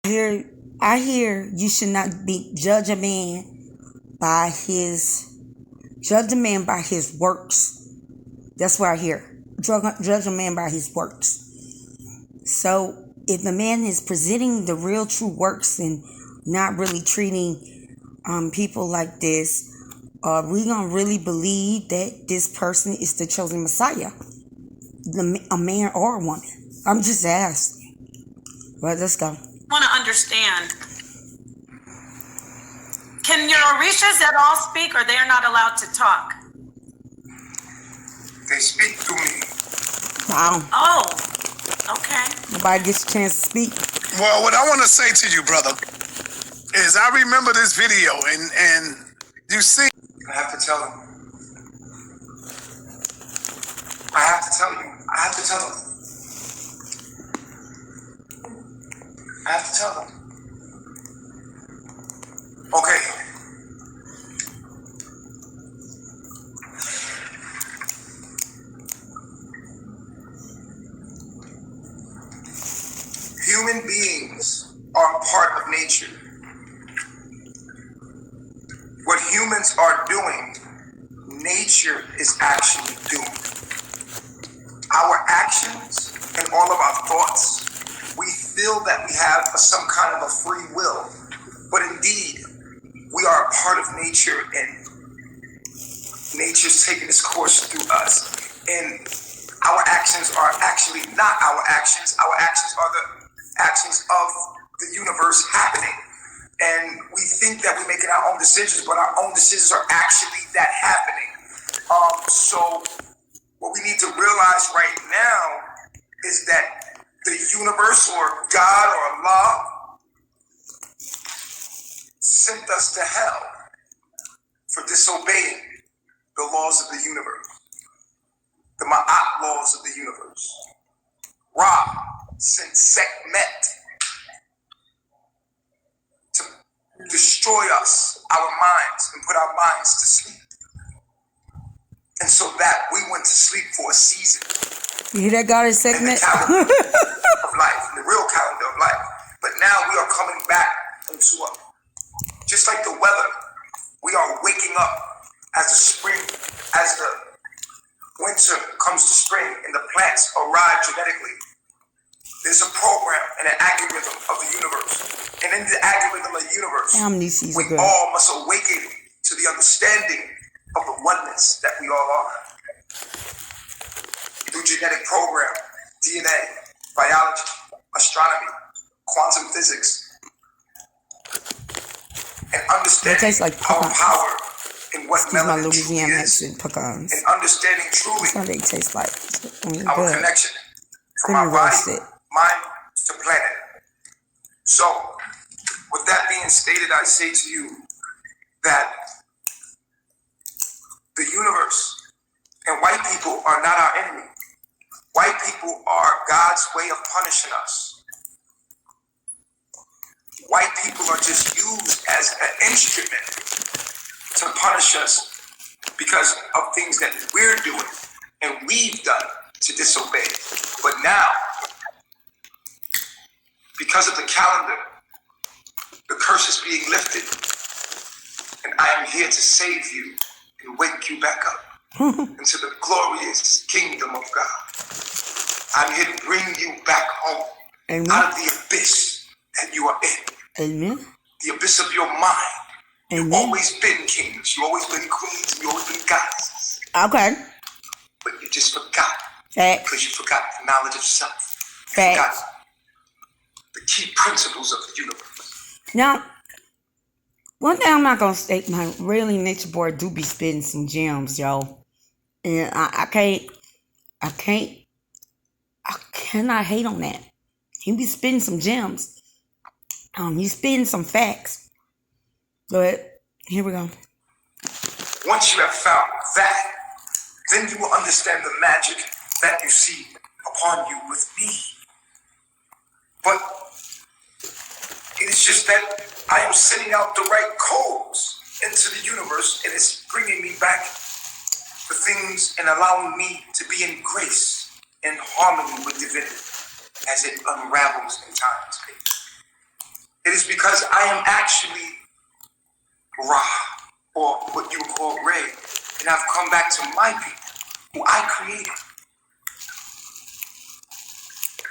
I hear you should not judge a man by his works. That's what I hear. Judge a man by his works. So if the man is presenting the real true works and not really treating people like this, are we gonna really believe that this person is the chosen Messiah, a man or a woman? I'm just asking. Well, let's go. I want to understand. Can your Orishas at all speak, or they are not allowed to talk? They speak to me. Wow. Oh, okay. Nobody gets a chance to speak. Well, what I want to say to you, brother, is I remember this video, and you see, I have to tell them. I have to tell you. I have to tell them. I have to tell them. Okay. Human beings are a part of nature. What humans are doing, nature is actually doing. Our actions and all of our thoughts, we feel that we have some kind of a free will, but indeed, we are a part of nature, and nature's taking its course through us. And our actions are actually not our actions. Our actions are the actions of the universe happening. And we think that we're making our own decisions, but our own decisions are actually that happening. So what we need to realize right now is that the universe, or God, or Allah, sent us to hell for disobeying the laws of the universe, the Ma'at laws of the universe. Ra sent Sekhmet to destroy us, our minds, and put our minds to sleep. And so that we went to sleep for a season. You hear that, God, is Sekhmet? In the calendar of life, in the real calendar of life. But now we are coming back into a, just like the weather, we are waking up as the spring, as the winter comes to spring and the plants arrive genetically. There's a program and an algorithm of the universe. And in the algorithm of the universe, we all must awaken to the understanding of the oneness that we all are. Through genetic program, DNA, biology, astronomy, quantum physics, and understanding our power and what melanin truly is, and understanding truly they taste like. our connection from our body, mind to planet. So, with that being stated, I say to you that the universe and white people are not our enemy. White people are God's way of punishing us. White people are just used as an instrument to punish us because of things that we're doing and we've done to disobey. But now, because of the calendar, the curse is being lifted, and I am here to save you and wake you back up into the glorious kingdom of God. I'm here to bring you back home. Amen. Out of the abyss that you are in. Amen. The abyss of your mind. Amen. You've always been kings. You've always been queens. You've always been goddesses. Okay. But you just forgot. Facts. Because you forgot the knowledge of self. Facts. Forgot the key principles of the universe. Now, one thing I'm not gonna state, my really Nature Boy do be spitting some gems, yo. And I cannot hate on that. He be spitting some gems. He's spitting some facts. Go ahead. Here we go. Once you have found that, then you will understand the magic that you see upon you with me. But it is just that I am sending out the right codes into the universe, and it's bringing me back the things and allowing me to be in grace and harmony with divinity as it unravels in time and space. is because I am actually Ra, or what you would call Ray, and I've come back to my people, who I created,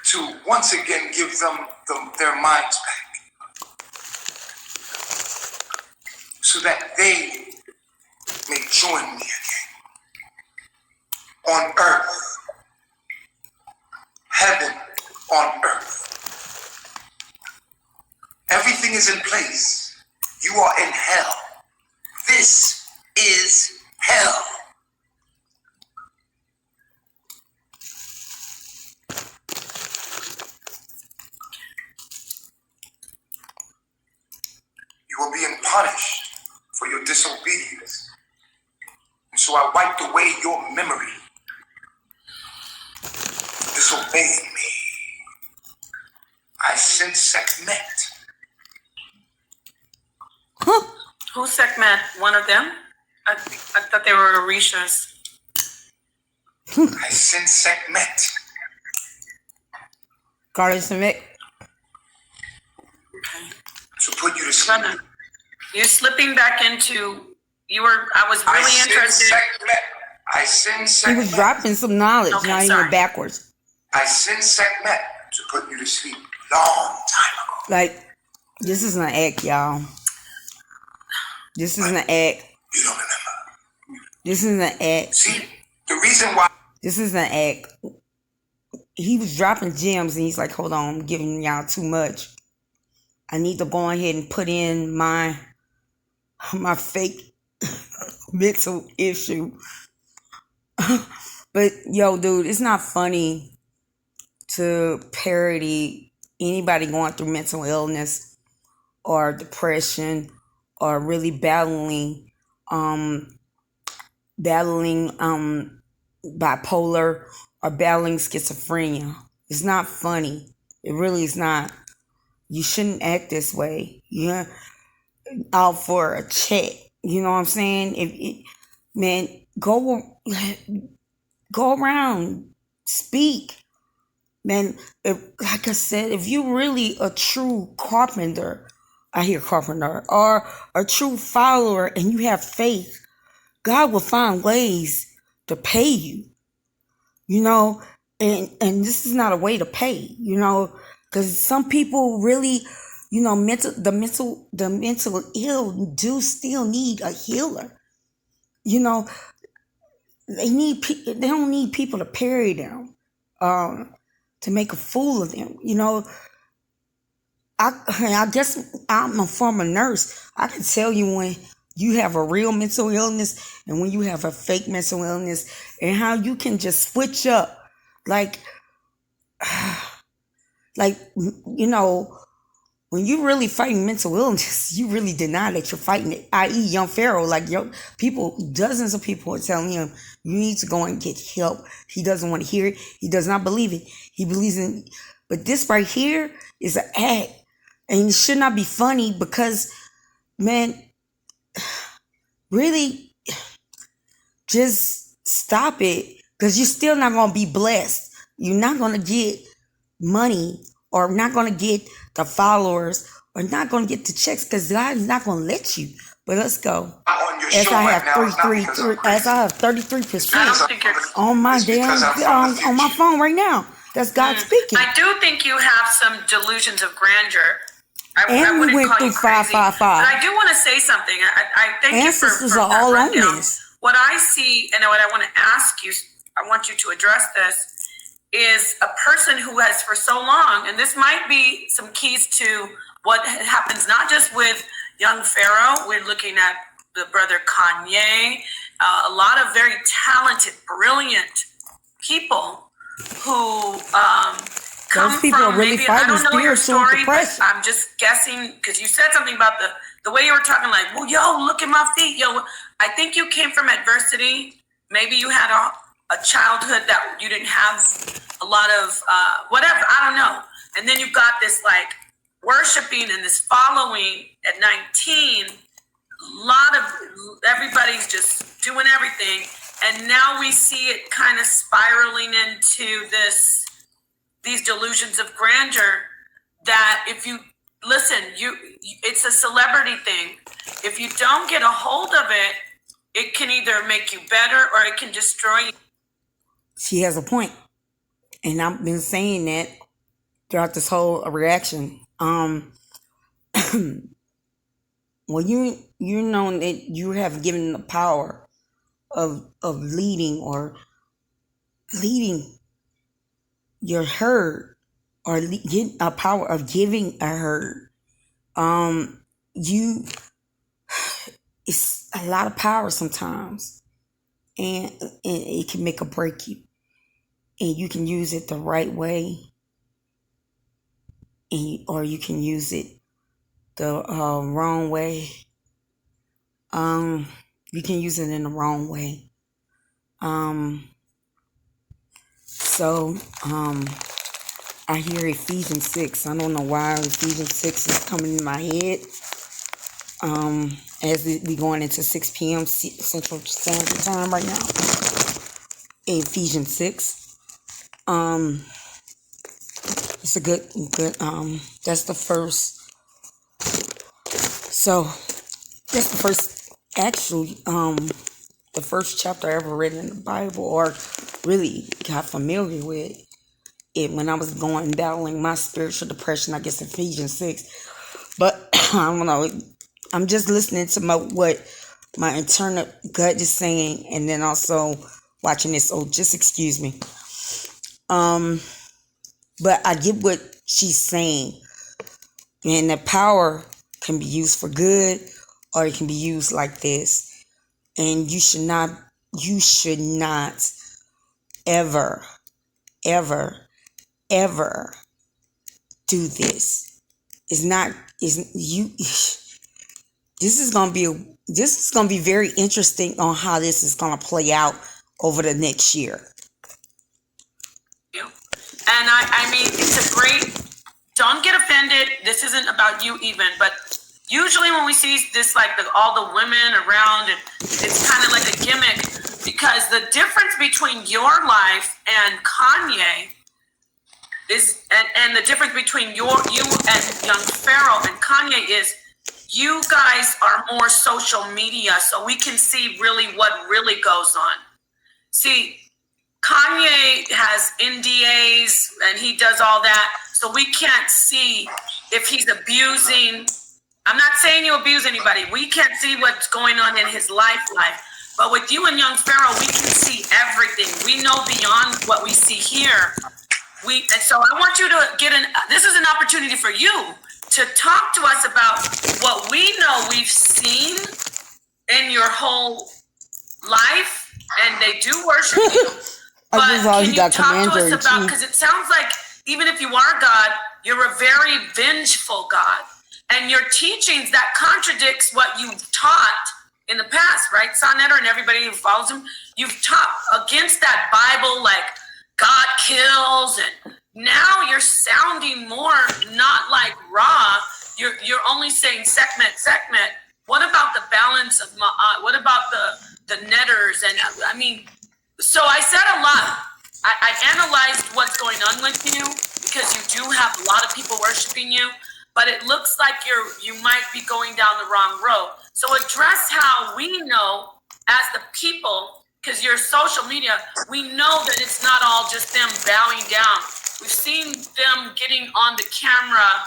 to once again give them their minds back, so that they may join me again on earth, heaven on earth. Everything is in place. You are in hell. This is hell. You are being punished for your disobedience. And so I wiped away your memory. Disobeying me. I sent Sekhmet. Who's Sekhmet? One of them? I thought they were Orishas. I sent Sekhmet. Goddess of it. Okay. To put you to sleep. You're slipping back into, I was really interested. I send He Sekhmet. was dropping some knowledge, Okay, not sorry. even backwards. I sent Sekhmet to put you to sleep long time ago. Like, this is an act, y'all. This is an act. You don't remember. This is an act. See, the reason why. This is an act. He was dropping gems and he's like, hold on, I'm giving y'all too much. I need to go ahead and put in my fake mental issue. But yo, dude, it's not funny to parody anybody going through mental illness or depression or really battling bipolar or battling schizophrenia. It's not funny. It really is not. You shouldn't act this way. You're out for a check. You know what I'm saying? Man, go around, speak. Man, like I said, if you're really a true carpenter, or a true follower and you have faith, God will find ways to pay you. You know, and this is not a way to pay, you know, because some people really, you know, the mental ill do still need a healer. You know, they don't need people to parry them, to make a fool of them. You know, I guess I'm a former nurse. I can tell you when you have a real mental illness and when you have a fake mental illness, and how you can just switch up, like, you know, when you really fighting mental illness, you really deny that you're fighting it. I.e., young Pharaoh, like, dozens of people are telling him, you need to go and get help. He doesn't want to hear it. He does not believe it. He believes in, but this right here is an act, and it should not be funny because, man, really, just stop it, because you're still not going to be blessed. You're not going to get money, or not going to get the followers, or not going to get the checks, because God is not going to let you. But let's go. As I have 33% on my on my phone right now. That's God speaking. I do think you have some delusions of grandeur. I we went through 555. But I do want to say something. I thank Ancestors you for are that all rundown. on this. What I see, and what I want to ask you, I want you to address this, is a person who has for so long, and this might be some keys to what happens not just with young Pharaoh. We're looking at the brother Kanye, a lot of very talented, brilliant people who come Those people from are really maybe, I don't know your spiritual story, but depression. I'm just guessing, because you said something about the way you were talking, like, well, yo, look at my feet, yo. I think you came from adversity. Maybe you had a childhood that you didn't have a lot of whatever, I don't know. And then you've got this like worshiping and this following at 19. A lot of everybody's just doing everything, and now we see it kind of spiraling into these delusions of grandeur, that if you listen, it's a celebrity thing. If you don't get a hold of it, it can either make you better or it can destroy you. She has a point. And I've been saying that throughout this whole reaction. Well, you know that you have given the power of leading or leading your herd, or get a power of giving a herd. It's a lot of power sometimes, and it can make or break you, and you can use it the right way, or you can use it the wrong way. You can use it in the wrong way. So I hear Ephesians 6. I don't know why Ephesians 6 is coming in my head. As we going into 6 p.m. Central Standard Time right now. Ephesians 6. It's a good. That's the first. So that's the first, actually, the first chapter I ever read in the Bible, or really got familiar with it when I was battling my spiritual depression. I guess Ephesians 6. But I don't know. I'm just listening to what my internal gut is saying, and then also watching this. So just excuse me. But I get what she's saying, and the power can be used for good, or it can be used like this. And you should not ever do this. This is gonna be very interesting on how this is gonna play out over the next year. And I mean, it's a great, don't get offended. This isn't about you even, but usually when we see this, like all the women around, it's kind of like a gimmick, because the difference between your life and Kanye is, and the difference between you and young Pharaoh and Kanye is, you guys are more social media, so we can see really what really goes on. See, Kanye has NDAs and he does all that, so we can't see if he's abusing. I'm not saying you abuse anybody. We can't see what's going on in his life. But with you and young Pharaoh, we can see everything. We know beyond what we see here. And so I want you to this is an opportunity for you to talk to us about what we know we've seen in your whole life, and they do worship you. But can you talk to us about, because it sounds like even if you are God, you're a very vengeful God. And your teachings, that contradicts what you've taught in the past, right? Saneter and everybody who follows him, you've taught against that Bible, like God kills, and now you're sounding more not like Ra. You're only saying segment. What about the balance of Ma'at? What about the netters? And I mean, so I said a lot. I analyzed what's going on with you, because you do have a lot of people worshiping you, but it looks like you might be going down the wrong road. So address how we know as the people, because your social media, we know that it's not all just them bowing down. We've seen them getting on the camera,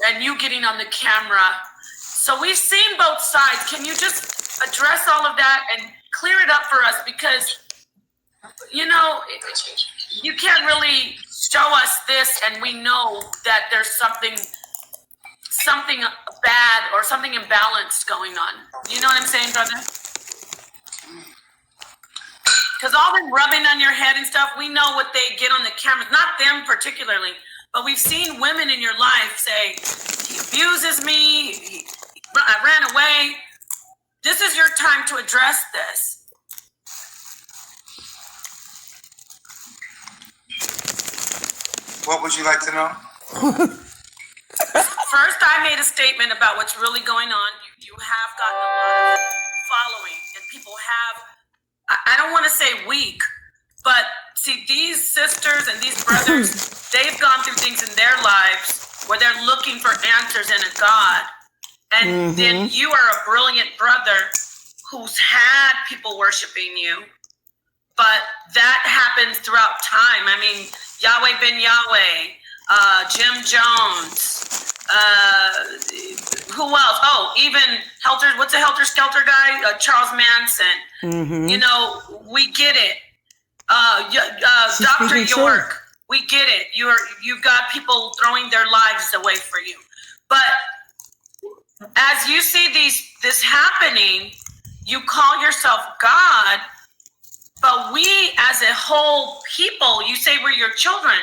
and you getting on the camera. So we've seen both sides. Can you just address all of that and clear it up for us? Because, you can't really show us this and we know that there's something bad or something imbalanced going on. You know what I'm saying, brother? Because all them rubbing on your head and stuff, we know what they get on the cameras. Not them particularly, but we've seen women in your life say, he abuses me, I ran away. This is your time to address this. What would you like to know? First, I made a statement about what's really going on. You have gotten a lot of following, and people have, I don't want to say weak, but see, these sisters and these brothers, they've gone through things in their lives where they're looking for answers in a God. And then you are a brilliant brother who's had people worshiping you. But that happens throughout time. I mean, Yahweh Ben Yahweh, Jim Jones, who else? Oh, even Helter, what's a Helter Skelter guy? Charles Manson. You know, we get it. Dr. York, we get it. You've got people throwing their lives away for you. But as you see this happening, you call yourself God, but we as a whole people, you say we're your children.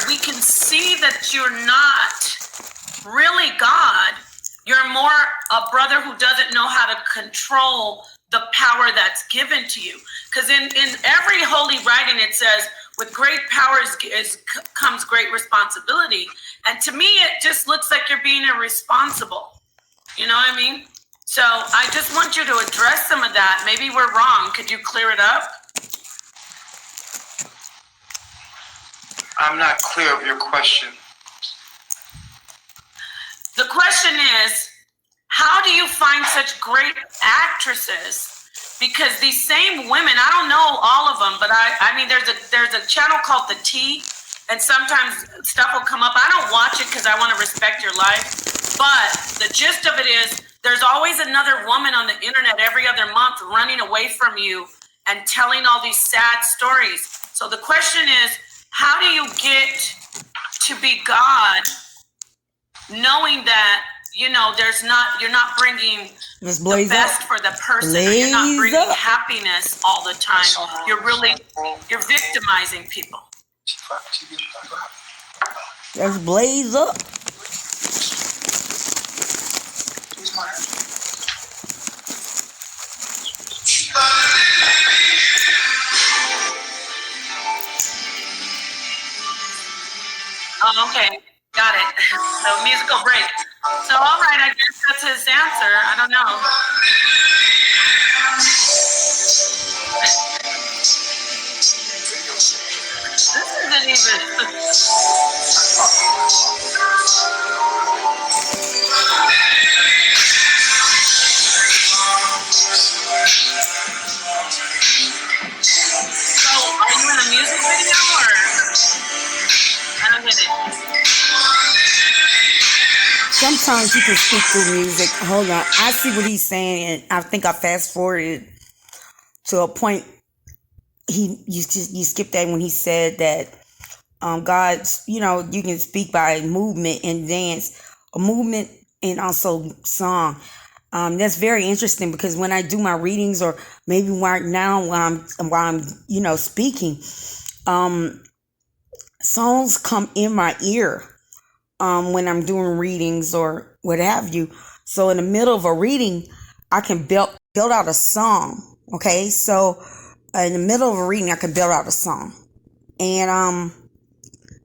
We can see that you're not really God. You're more a brother who doesn't know how to control the power that's given to you. Because in every holy writing, it says, with great power comes great responsibility. And to me, it just looks like you're being irresponsible. You know what I mean? So I just want you to address some of that. Maybe we're wrong. Could you clear it up? I'm not clear of your question. The question is, how do you find such great actresses? Because these same women, I don't know all of them, but I mean, there's a channel called The Tea, and sometimes stuff will come up. I don't watch it because I want to respect your life, but the gist of it is, there's always another woman on the internet every other month running away from you and telling all these sad stories. So the question is, how do you get to be God, knowing that, you know, you're not bringing the best for the person, or you're not bringing happiness all the time. You're victimizing people. Let's blaze up. Oh, okay. Got it. So musical break. So, all right, I guess that's his answer. I don't know. This isn't even... So, are you in a music video, or... I don't get it. Sometimes you can speak through music. Hold on. I see what he's saying, and I think I fast forwarded to a point. You skipped that when he said that God's, you know, you can speak by movement and dance, a movement and also song. That's very interesting, because when I do my readings, or maybe right now while I'm you know, speaking, songs come in my ear when I'm doing readings or what have you. So in the middle of a reading, I can build out a song. Okay, so in the middle of a reading, I can build out a song, and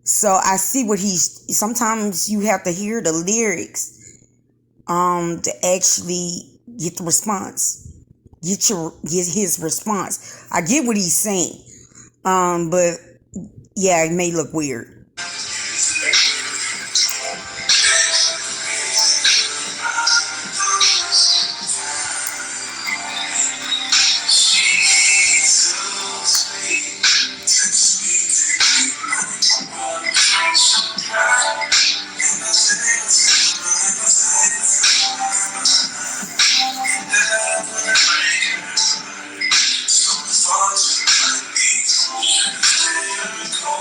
so I see what sometimes you have to hear the lyrics to actually get the response, get his response. I get what he's saying, but yeah, it may look weird.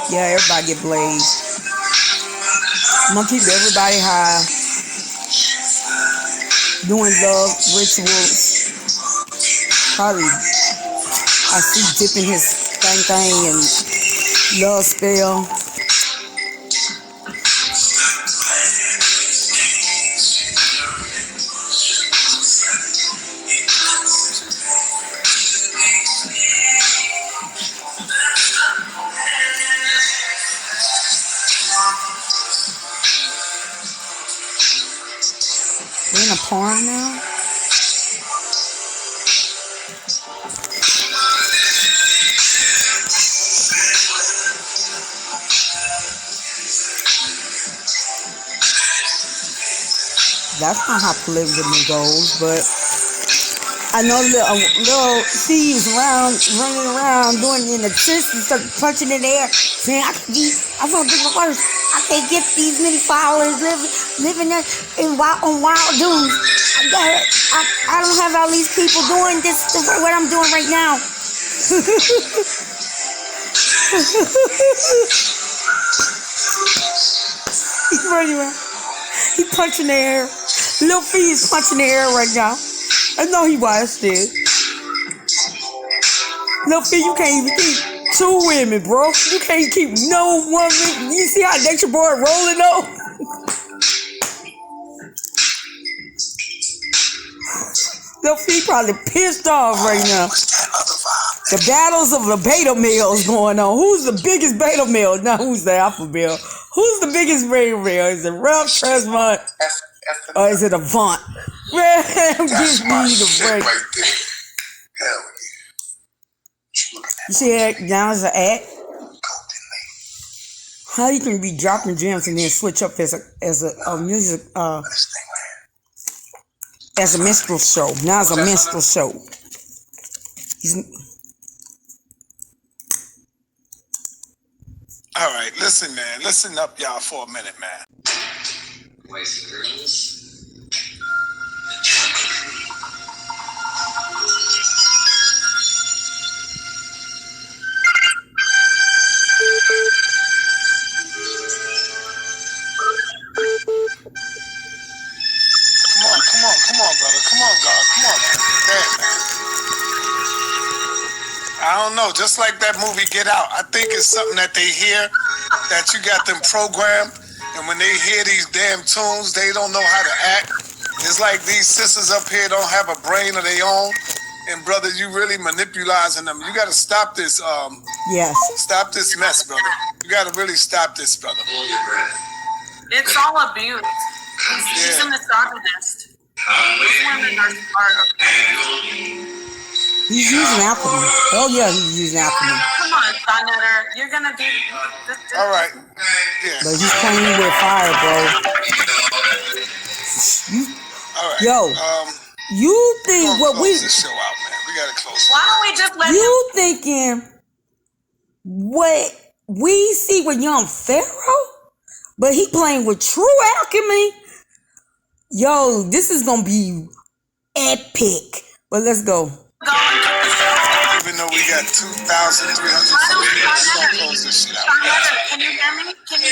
Yeah, everybody get blazed. I'm gonna keep everybody high, doing love rituals. Probably, I see dipping his thing and love spell. We're in a porn now? That's not how polygamy goes, but I know little C was running around doing it in the chest and started punching in the air, saying, I don't think first. I can't get these many followers living on wild dudes. I don't have all these people doing this, what I'm doing right now. He's running around. He punching the air. Lil Fee is punching the air right now. I know he watched it. Lil Fee, you can't even keep two women, bro. You can't keep no woman. You see how Nature Boy rolling though? Lil Fee probably pissed off right now. The battles of the beta males going on. Who's the biggest beta male? Now who's the alpha male? Who's the biggest beta male? Is it Ralph Tresmont? Or is it Avant? Man, give me the break. Right there. Hell yeah. You see that now as an act? How you can be dropping gems and then switch up as a music as a minstrel show. Now it's a minstrel show. All right, listen, man. Listen up, y'all, for a minute, man. Boys and girls. Come on, brother. Come on, God. Come on, man. Damn, man. I don't know. Just like that movie Get Out, I think it's something that they hear, that you got them programmed, and when they hear these damn tunes, they don't know how to act. It's like these sisters up here don't have a brain of their own, and brother, you really manipulating them. You got to stop this. Yes. Stop this mess, brother. You got to really stop this, brother. Hold your breath. It's all abuse. He's a misogynist. Women are He's using alchemy. Oh yeah, he's using alchemy. Come on, Saneter. You're gonna do this. All right. Yeah. But he's playing with fire, bro. All right. Yo, you think what we? Close this show out, man. We gotta close. Why don't we just let You thinking what we see with young Pharaoh, but he playing with true alchemy? Yo, this is gonna be epic. But let's go. Even though we got 2,300 followers, we're gonna close this shit out. Can you hear me? Can you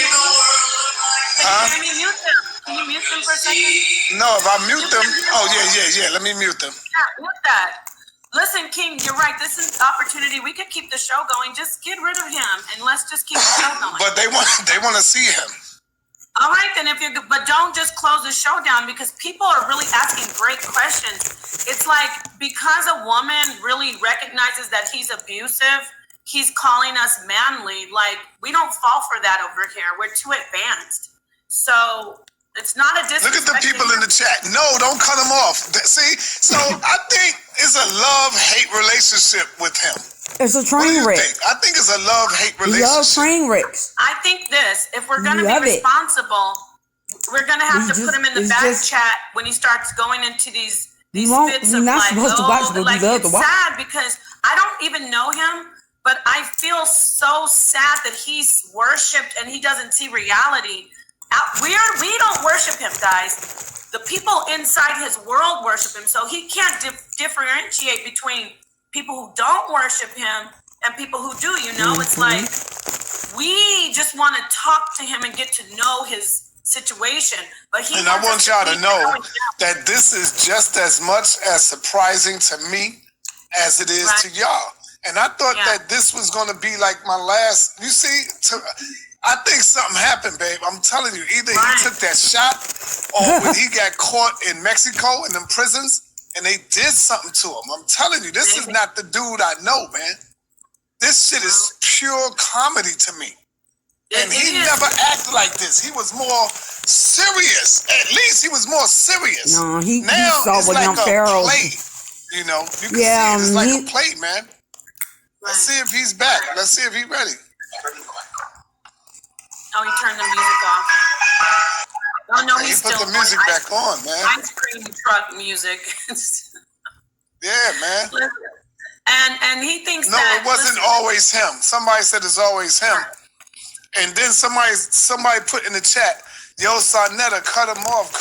mute them? Can you mute them for a second? No, if I mute them, yeah. Let me mute them. Yeah, mute that. Listen, King, you're right. This is opportunity. We could keep the show going. Just get rid of him and let's just keep the show going. But they want to see him. All right, then but don't just close the show down because people are really asking great questions. It's like because a woman really recognizes that he's abusive, he's calling us manly. Like we don't fall for that over here. We're too advanced. So it's not a disrespect. Look at the people in the chat. No, don't cut him off. See, so I think it's a love-hate relationship with him. It's a train wreck. I think it's a love-hate relationship. Love train wrecks. I think this, if we're going to be responsible, we're going to have to put him in the back chat when he starts going into these fits of like, it's sad because I don't even know him, but I feel so sad that he's worshipped and he doesn't see reality. We don't worship him, guys. The people inside his world worship him, so he can't differentiate between people who don't worship him and people who do, you know? It's like we just want to talk to him and get to know his situation. But and I want y'all to know that this is just as much as surprising to me as it is to y'all. And I thought that this was going to be like my last, you see, I think something happened, babe. I'm telling you, either he took that shot or when he got caught in Mexico in them prisons, and they did something to him. I'm telling you, this is not the dude I know, man. This shit is pure comedy to me. And he never acted like this. He was more serious. At least he was more serious. No, he saw what young Pharaoh. Play. You know, you can see it. It's like a play, man. Let's see if he's back. Let's see if he's ready. Oh, he turned the music off. Oh no, He he's put still the music back on, man. ice cream truck music. Yeah, man. And he thinks no, that it wasn't always him. Somebody said it's always him. And then somebody put in the chat, yo, Saneter, cut him off.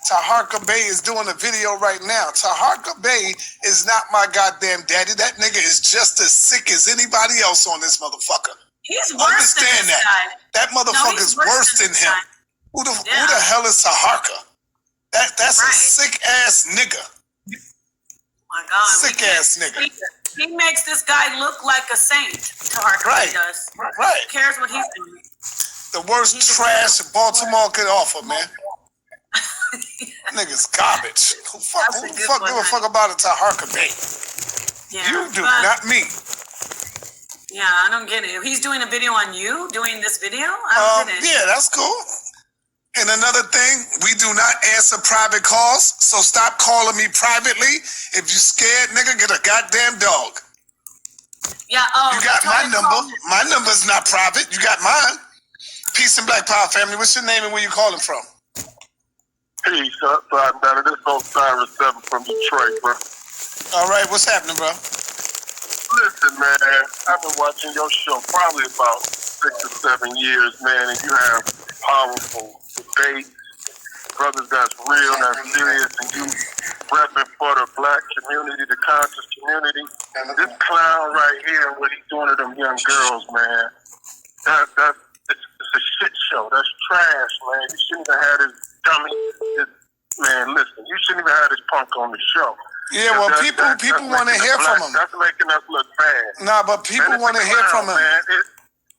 Taharka Bey is doing a video right now. Taharka Bey is not my goddamn daddy. That nigga is just as sick as anybody else on this motherfucker. He's worse than this guy. That motherfucker's worse than him. Who the hell is Taharka? That's a sick ass nigga. My God. Sick ass nigga. He makes this guy look like a saint. Taharka does. Right. Who cares what he's doing? The worst trash Baltimore could offer, man. Nigga's garbage. Who fuck give a fuck about a Taharka Bey? Yeah, you do, not me. Yeah, I don't get it. If he's doing a video on you, doing this video, I don't get it. Yeah, that's cool. And another thing, we do not answer private calls, so stop calling me privately. If you scared, nigga, get a goddamn dog. Yeah, you got my number. My number's not private. You got mine. Peace and Black Power family. What's your name and where you calling from? Peace, outside matter. This is Osiris 7 from Detroit, bro. All right, what's happening, bro? Listen, man, I've been watching your show probably about 6 or 7 years, man, and you have powerful debates, brothers that's real, that's serious, and you repping for the black community, the conscious community. And this clown right here, what he's doing to them young girls, man, it's a shit show. That's trash, man. You shouldn't have had this dummy. Man, listen, you shouldn't even have this punk on the show. Yeah, well, people want to hear from him. That's making us look bad. Nah, but people want to hear from him. Man.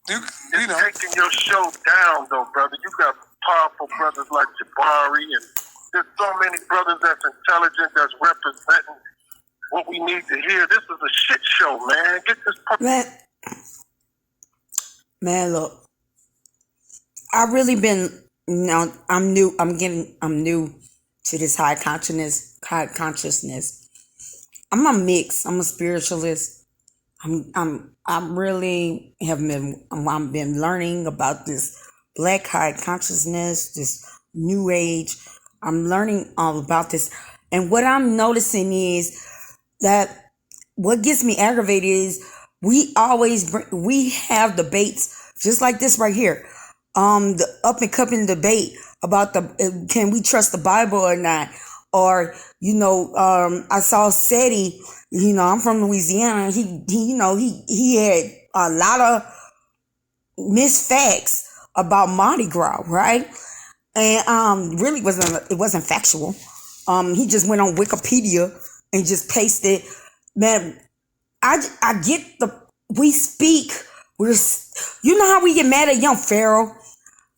You know, taking your show down, though, brother. You got powerful brothers like Jabari, and there's so many brothers that's intelligent, that's representing what we need to hear. This is a shit show, man. Get this man, look, I've really been, I'm new to this high consciousness. I'm a mix. I'm a spiritualist. I'm really I've been learning about this black high consciousness, this new age. I'm learning all about this. And what I'm noticing is that what gets me aggravated is we have debates just like this right here. The up and coming debate about can we trust the Bible or not? Or, I saw Seti, I'm from Louisiana. He had a lot of misfacts about Mardi Gras, right? And really it wasn't factual. He just went on Wikipedia and just pasted. Man, I get we speak. You know how we get mad at young Pharaoh?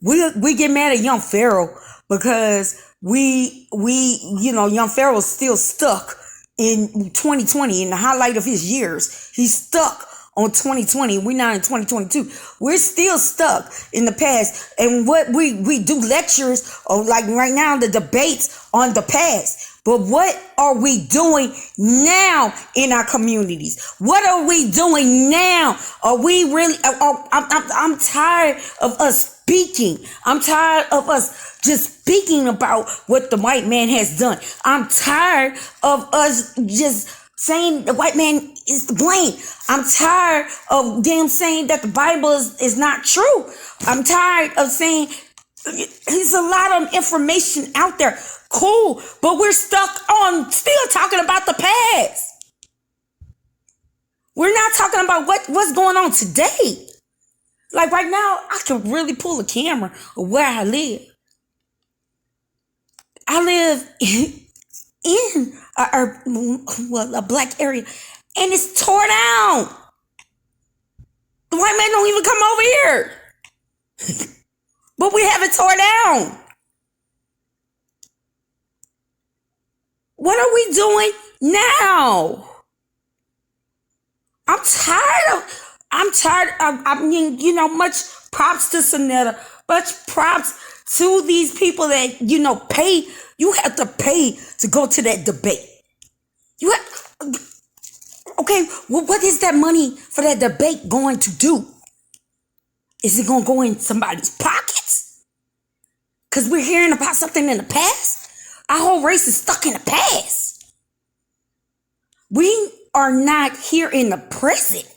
We get mad at young Pharaoh because young Pharaoh's still stuck in 2020, in the highlight of his years. He's stuck on 2020. We're not in 2022. We're still stuck in the past. And what we do lectures, or like right now, the debates on the past. But what are we doing now in our communities? What are we doing now? Are we really? I'm tired of us speaking. I'm tired of us just speaking about what the white man has done. I'm tired of us just saying the white man is to blame. I'm tired of them saying that the Bible is not true. I'm tired of saying there's a lot of information out there. Cool, but we're stuck on still talking about the past. We're not talking about what's going on today. Like right now, I can really pull a camera of where I live. I live in a black area, and it's tore down. The white man don't even come over here. But we have it tore down. What are we doing now? I'm tired of, much props to Saneter, much props to these people that, pay. You have to pay to go to that debate. Okay, well, what is that money for that debate going to do? Is it going to go in somebody's pockets? because we're hearing about something in the past. Our whole race is stuck in the past. We are not here in the present.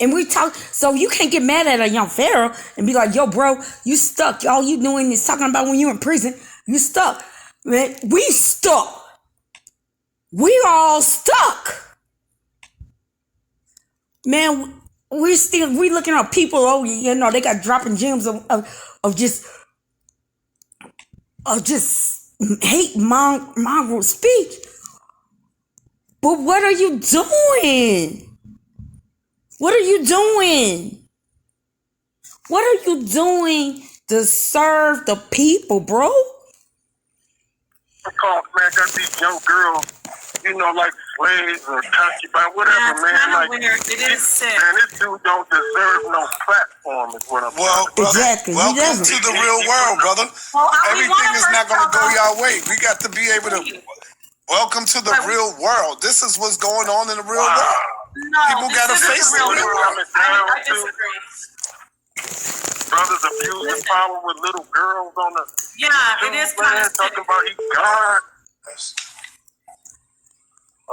And we talk, so you can't get mad at a young Pharaoh and be like, yo, bro, you stuck. All you doing is talking about when you're in prison. You stuck. Man, we stuck. We all stuck. Man, we looking at people, oh, you know, they got dropping gems of just hate mongrel speech. But what are you doing? What are you doing? What are you doing to serve the people, bro? Because, man, got these young girls, you know, like slaves or concubines, whatever, man. Like, weird. It is sick. Man, this dude don't deserve no platform, is what I'm saying. Exactly. Welcome to the real world, brother. Well, Everything is not going to go your way. We got to be able to. Welcome to the real world. This is what's going on in the real world. No, people got to face it. I disagree. Brothers abusing power with little girls on the. Yeah, it is kind of talking about he God.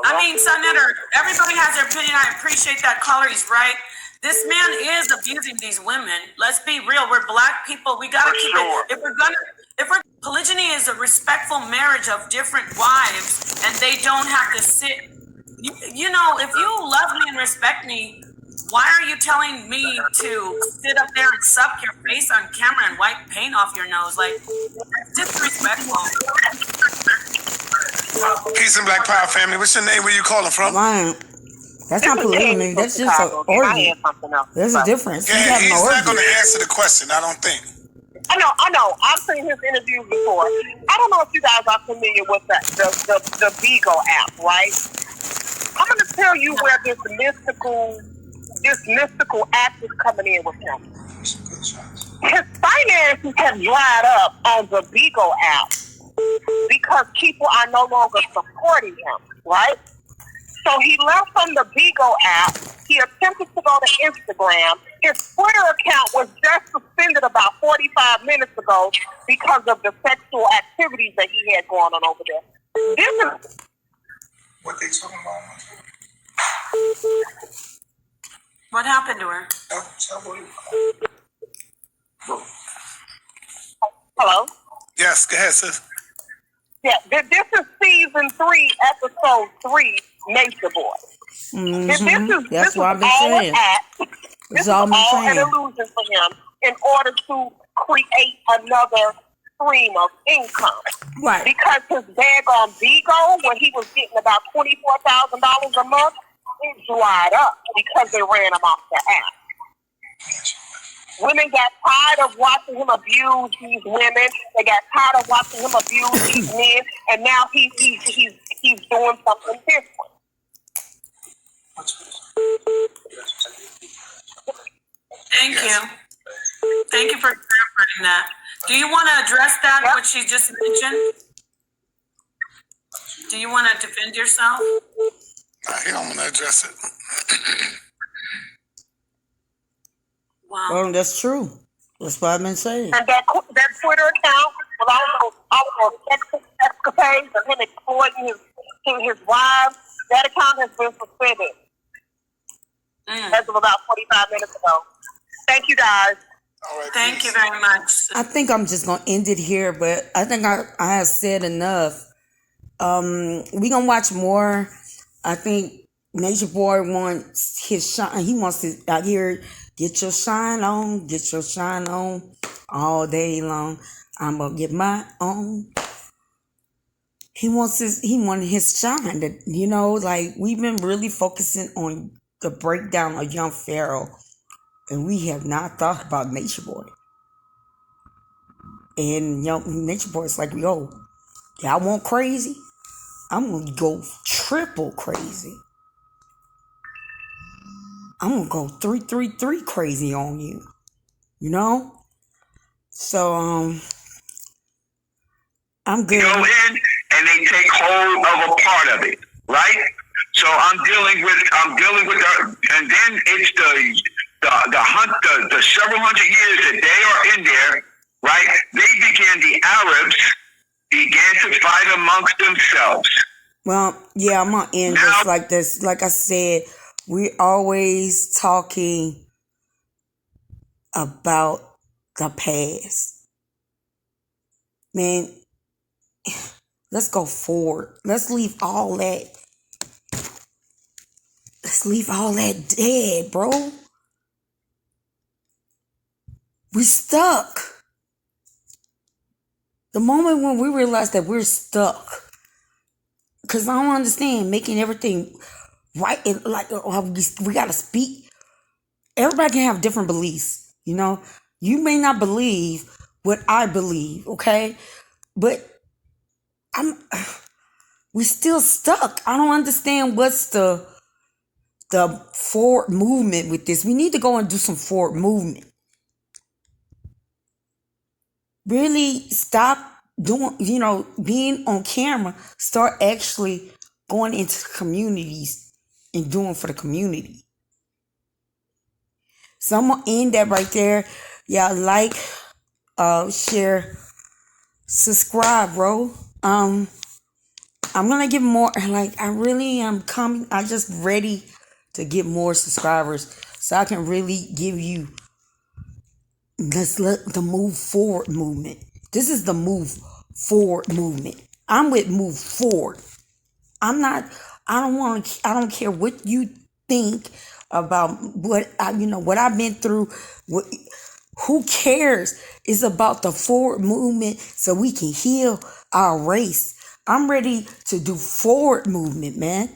I mean, Saneter, everybody has their opinion. I appreciate that caller. He's right. This man is abusing these women. Let's be real. We're black people. We gotta keep it. If we're polygyny is a respectful marriage of different wives, and they don't have to sit. You know, if you love me and respect me, why are you telling me to sit up there and suck your face on camera and wipe paint off your nose? Like, disrespectful. Peace and Black Power family. What's your name? Where you calling from? Mine. That's not polygamy. That's just an orgy. There's a difference. Yeah, he's not going to answer the question, I don't think. I know. I've seen his interviews before. I don't know if you guys are familiar with the Vigo app, right? I'm going to tell you where this mystical act is coming in with him. His finances have dried up on the Vigo app because people are no longer supporting him, right? So he left from the Vigo app. He attempted to go to Instagram. His Twitter account was just suspended about 45 minutes ago because of the sexual activities that he had going on over there. This is What they talking about? What happened to her? hello. Yes, go ahead, sis. Yeah, this is season 3, episode 3, Nature Boy. Mm-hmm. That's what I've been all saying. This is all an illusion for him in order to create another stream of income. Right. Because his bag on Vigo, when he was getting about $24,000 a month, it dried up because they ran him off the app. Women got tired of watching him abuse these women. They got tired of watching him abuse these men, and now he's doing something different. Thank you. Thank you for clarifying that. Do you want to address that, what she just mentioned? Do you want to defend yourself? He don't want to address it. Wow. Well, that's true. That's what I've been saying. And that Twitter account with all those escapades of him exploiting his wives, that account has been suspended as of about 45 minutes ago. Thank you, guys. All right, Thank you very much. I think I'm just going to end it here, but I think I have said enough. We going to watch more. I think Nature Boy wants his shine. He wants to out here, get your shine on all day long. I'm going to get my own. He wanted his shine. That, you know, like we've been really focusing on the breakdown of young Pharaoh, and we have not thought about Nature Boy. And young Nature Boy is like, yo, y'all want crazy? I'm gonna go triple crazy. I'm gonna go 333 crazy on you. You know? So I'm good. Go in and they take hold of a part of it, right? So I'm dealing with and then it's the several hundred years that they are in there right? The Arabs began to fight amongst themselves. Well, yeah, I'm gonna end Now, this like this. Like I said, we always talking about the past. Man, let's go forward. Let's leave all that. Let's leave all that dead, bro. We stuck. The moment when we realize that we're stuck, because I don't understand making everything right. And like we gotta speak. Everybody can have different beliefs. You know, you may not believe what I believe, okay? But we still stuck. I don't understand what's the forward movement with this. We need to go and do some forward movement. Really stop doing, being on camera. Start actually going into communities and doing for the community. So I'm gonna end that right there. Y'all like, share, subscribe, bro. I'm gonna get more. Like I really am coming. I just ready to get more subscribers so I can really give you. Let's let the move forward movement. This is the move forward movement. I'm with move forward. I'm not. I don't want to. I don't care what you think about what what I've been through. Who cares? It's about the forward movement so we can heal our race. I'm ready to do forward movement, man.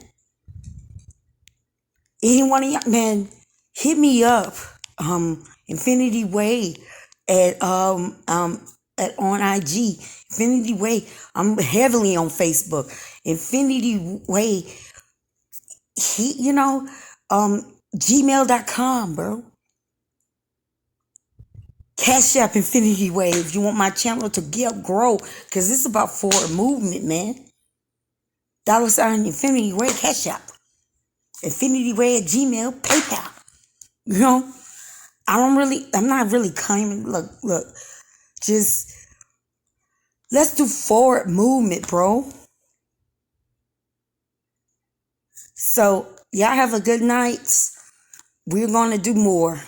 Any one of y'all, man, hit me up. Infinity Way at at on IG. Infinity Way. I'm heavily on Facebook. Infinity Way. Gmail.com, bro. Cash App Infinity Way if you want my channel to grow, because it's about forward movement, man. $ Infinity Way, Cash App. Infinity Way at Gmail, PayPal. I'm not really claiming, look, just let's do forward movement, bro. So, y'all have a good night. We're going to do more.